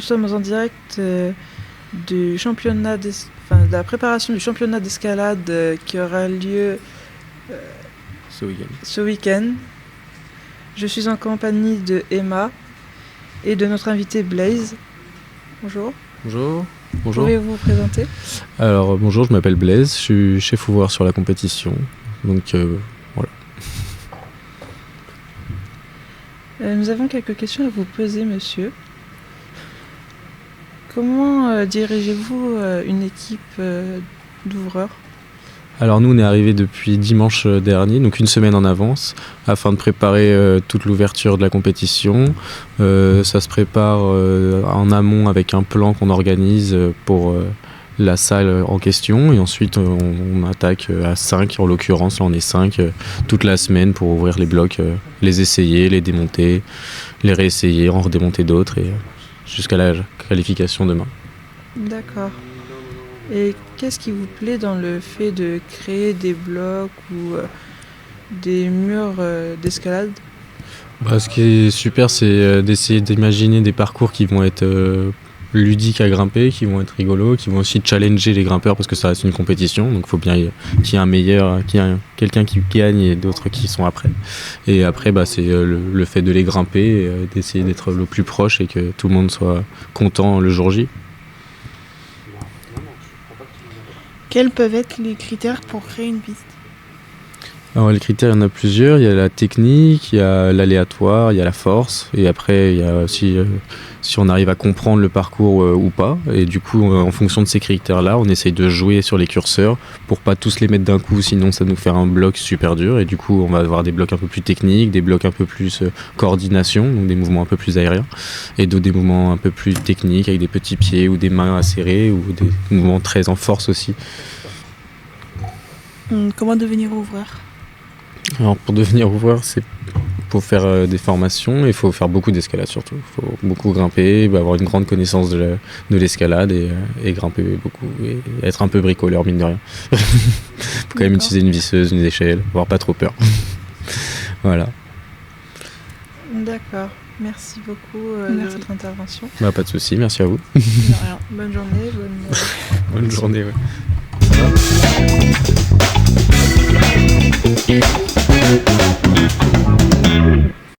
sommes en direct du championnat de la préparation du championnat d'escalade qui aura lieu ce week-end. Je suis en compagnie de Emma et de notre invité Blaise. Bonjour. Bonjour. Pouvez-vous vous présenter ? Alors bonjour, je m'appelle Blaise, je suis chef ouvreur sur la compétition. Donc voilà. Nous avons quelques questions à vous poser, monsieur. Comment dirigez-vous une équipe d'ouvreurs ? Alors nous on est arrivé depuis dimanche dernier, donc une semaine en avance, afin de préparer toute l'ouverture de la compétition. Ça se prépare en amont avec un plan qu'on organise pour la salle en question, et ensuite on attaque à 5, en l'occurrence là on est 5 toute la semaine pour ouvrir les blocs, les essayer, les démonter, les réessayer, en redémonter d'autres, et jusqu'à la qualification demain. D'accord. Et qu'est-ce qui vous plaît dans le fait de créer des blocs ou des murs d'escalade ? Ce qui est super, c'est d'essayer d'imaginer des parcours qui vont être ludiques à grimper, qui vont être rigolos, qui vont aussi challenger les grimpeurs, parce que ça reste une compétition, donc il faut bien qu'il y ait un meilleur, qu'il y ait quelqu'un qui gagne et d'autres qui sont après. Et après, c'est le fait de les grimper, et d'essayer d'être le plus proche et que tout le monde soit content le jour J. Quels peuvent être les critères pour créer une piste ? Alors les critères, il y en a plusieurs. Il y a la technique, il y a l'aléatoire, il y a la force. Et après, il y a aussi si on arrive à comprendre le parcours ou pas. Et du coup, en fonction de ces critères-là, on essaye de jouer sur les curseurs pour pas tous les mettre d'un coup, sinon ça nous fait un bloc super dur. Et du coup, on va avoir des blocs un peu plus techniques, des blocs un peu plus coordination, donc des mouvements un peu plus aériens, et d'autres des mouvements un peu plus techniques avec des petits pieds ou des mains à serrer, ou des mouvements très en force aussi. Comment devenir ouvreur ? Alors pour devenir ouvreur, c'est pour faire des formations, il faut faire beaucoup d'escalade surtout. Il faut beaucoup grimper, avoir une grande connaissance de l'escalade et grimper beaucoup, et être un peu bricoleur mine de rien. Il faut quand même utiliser une visseuse, une échelle, avoir pas trop peur. Voilà. D'accord. Merci beaucoup de votre intervention. Pas de souci, merci à vous. De rien. Bonne journée. Bonne journée, ouais.